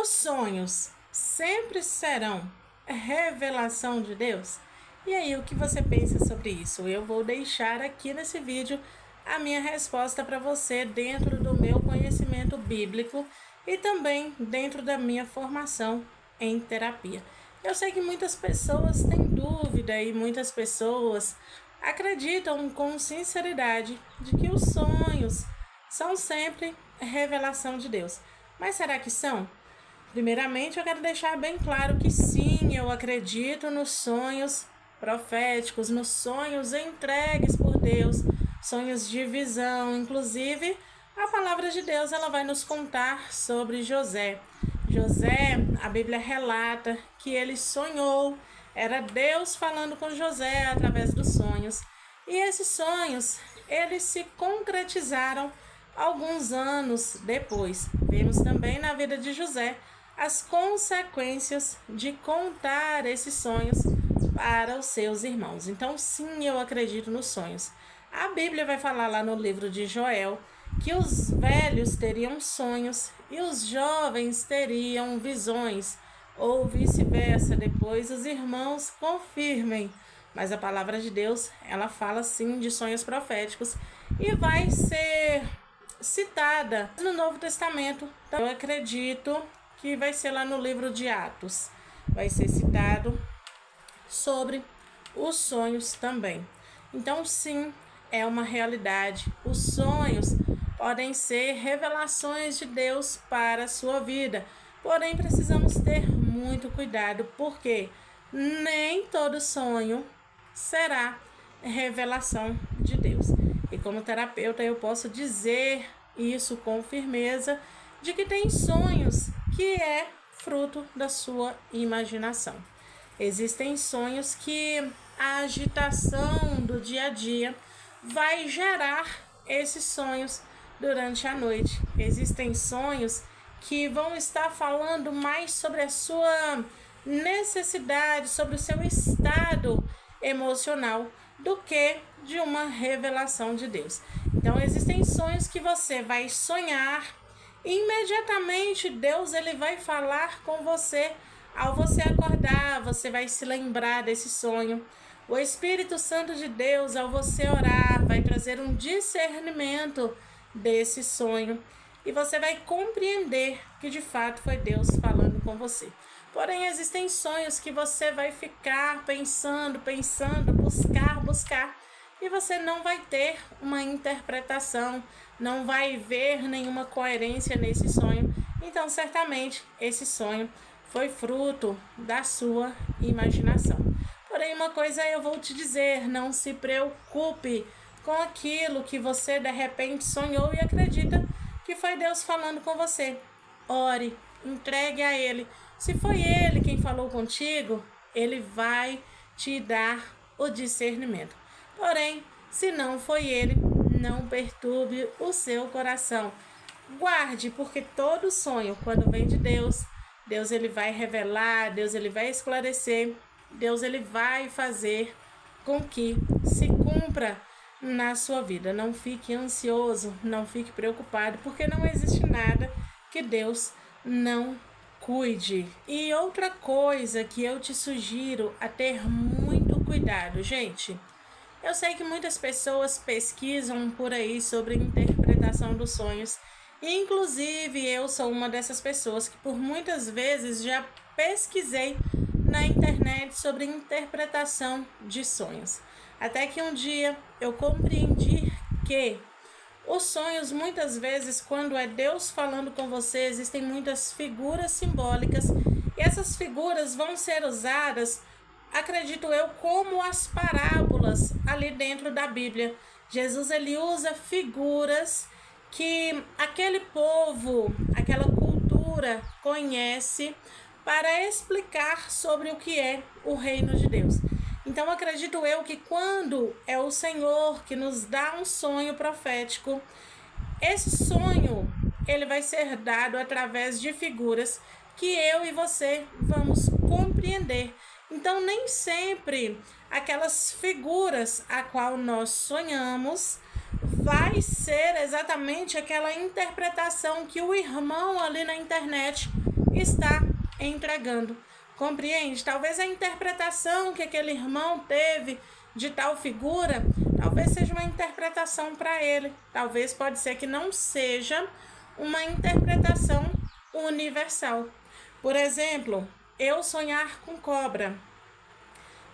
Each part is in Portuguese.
Os sonhos sempre serão revelação de Deus? E aí, o que você pensa sobre isso? Eu vou deixar aqui nesse vídeo a minha resposta para você dentro do meu conhecimento bíblico e também dentro da minha formação em terapia. Eu sei que muitas pessoas têm dúvida e muitas pessoas acreditam com sinceridade de que os sonhos são sempre revelação de Deus. Mas será que são? Primeiramente, eu quero deixar bem claro que sim, eu acredito nos sonhos proféticos, nos sonhos entregues por Deus, sonhos de visão. Inclusive, a palavra de Deus ela vai nos contar sobre José. José, a Bíblia relata que ele sonhou, era Deus falando com José através dos sonhos. E esses sonhos, eles se concretizaram alguns anos depois. Vemos também na vida de José as consequências de contar esses sonhos para os seus irmãos. Então, sim, eu acredito nos sonhos. A Bíblia vai falar lá no livro de Joel que os velhos teriam sonhos e os jovens teriam visões, ou vice-versa. Depois os irmãos confirmem. Mas a palavra de Deus, ela fala sim de sonhos proféticos e vai ser citada no Novo Testamento. Então, eu acredito que vai ser lá no livro de Atos. Vai ser citado sobre os sonhos também. Então, sim, é uma realidade. Os sonhos podem ser revelações de Deus para a sua vida. Porém, precisamos ter muito cuidado, porque nem todo sonho será revelação de Deus. E como terapeuta, eu posso dizer isso com firmeza, de que tem sonhos que é fruto da sua imaginação. Existem sonhos que a agitação do dia a dia vai gerar esses sonhos durante a noite. Existem sonhos que vão estar falando mais sobre a sua necessidade, sobre o seu estado emocional, do que de uma revelação de Deus. Então, existem sonhos que você vai sonhar e imediatamente Deus ele vai falar com você. Ao você acordar, você vai se lembrar desse sonho. O Espírito Santo de Deus, ao você orar, vai trazer um discernimento desse sonho e você vai compreender que de fato foi Deus falando com você. Porém, existem sonhos que você vai ficar pensando, buscar, e você não vai ter uma interpretação, não vai ver nenhuma coerência nesse sonho. Então, certamente, esse sonho foi fruto da sua imaginação. Porém, uma coisa eu vou te dizer, não se preocupe com aquilo que você de repente sonhou e acredita que foi Deus falando com você. Ore, entregue a Ele. Se foi Ele quem falou contigo, Ele vai te dar o discernimento. Porém, se não foi Ele, não perturbe o seu coração. Guarde, porque todo sonho, quando vem de Deus, Deus ele vai revelar, Deus ele vai esclarecer, Deus ele vai fazer com que se cumpra na sua vida. Não fique ansioso, não fique preocupado, porque não existe nada que Deus não cuide. E outra coisa que eu te sugiro a ter muito cuidado, gente. Eu sei que muitas pessoas pesquisam por aí sobre interpretação dos sonhos. Inclusive, eu sou uma dessas pessoas que por muitas vezes já pesquisei na internet sobre interpretação de sonhos. Até que um dia eu compreendi que os sonhos, muitas vezes, quando é Deus falando com você, existem muitas figuras simbólicas e essas figuras vão ser usadas, acredito eu, como as parábolas ali dentro da Bíblia. Jesus ele usa figuras que aquele povo, aquela cultura conhece para explicar sobre o que é o reino de Deus. Então, acredito eu que quando é o Senhor que nos dá um sonho profético, esse sonho ele vai ser dado através de figuras que eu e você vamos compreender. Então, nem sempre aquelas figuras a qual nós sonhamos vai ser exatamente aquela interpretação que o irmão ali na internet está entregando. Compreende? Talvez a interpretação que aquele irmão teve de tal figura, talvez seja uma interpretação para ele. Talvez pode ser que não seja uma interpretação universal. Por exemplo, eu sonhar com cobra.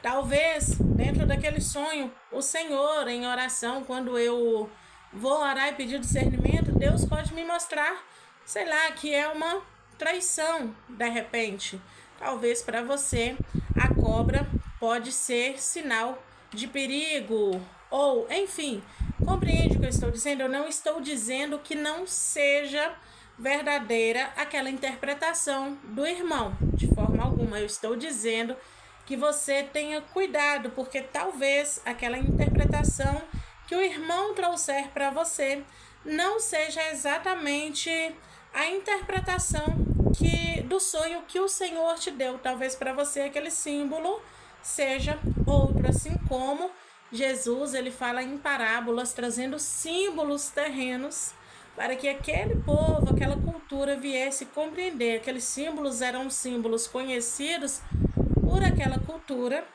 Talvez, dentro daquele sonho, o Senhor, em oração, quando eu vou orar e pedir discernimento, Deus pode me mostrar, sei lá, que é uma traição, de repente. Talvez para você a cobra pode ser sinal de perigo, ou, enfim, compreende o que eu estou dizendo? Eu não estou dizendo que não seja verdadeira aquela interpretação do irmão, de forma alguma. Eu estou dizendo que você tenha cuidado, porque talvez aquela interpretação que o irmão trouxer para você não seja exatamente a interpretação do sonho que o Senhor te deu. Talvez para você aquele símbolo seja outro, assim como Jesus ele fala em parábolas, trazendo símbolos terrenos para que aquele povo, aquela cultura viesse compreender. Aqueles símbolos eram símbolos conhecidos por aquela cultura,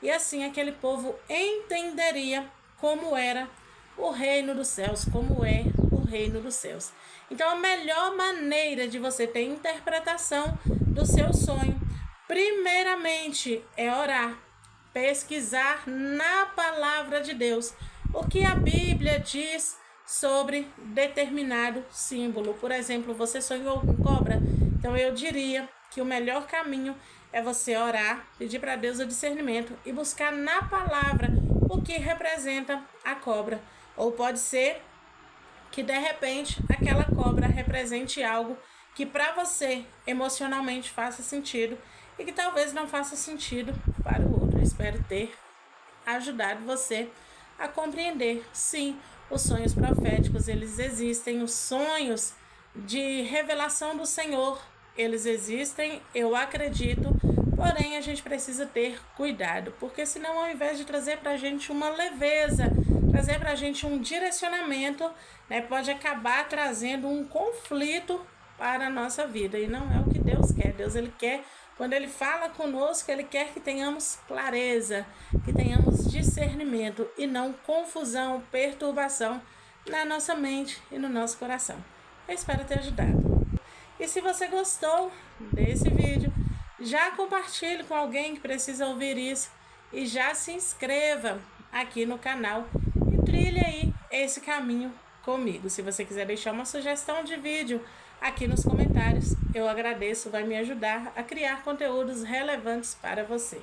e assim aquele povo entenderia como era o reino dos céus, como é o reino dos céus. Então, a melhor maneira de você ter interpretação do seu sonho, primeiramente, é orar, pesquisar na palavra de Deus o que a Bíblia diz sobre determinado símbolo. Por exemplo, você sonhou com cobra? Então, eu diria que o melhor caminho é você orar, pedir para Deus o discernimento e buscar na palavra o que representa a cobra. Ou pode ser que de repente aquela cobra represente algo que para você emocionalmente faça sentido e que talvez não faça sentido para o outro. Eu espero ter ajudado você a compreender. Sim, os sonhos proféticos, eles existem, os sonhos de revelação do Senhor, eles existem, eu acredito, porém a gente precisa ter cuidado, porque senão ao invés de trazer para a gente uma leveza, trazer para a gente um direcionamento, né, pode acabar trazendo um conflito para a nossa vida, e não é o que Deus quer. Deus ele quer, quando ele fala conosco, ele quer que tenhamos clareza, que tenhamos discernimento e não confusão, perturbação na nossa mente e no nosso coração. Eu espero ter ajudado. E se você gostou desse vídeo, já compartilhe com alguém que precisa ouvir isso e já se inscreva aqui no canal e trilhe aí esse caminho comigo. Se você quiser deixar uma sugestão de vídeo aqui nos comentários, eu agradeço, vai me ajudar a criar conteúdos relevantes para você.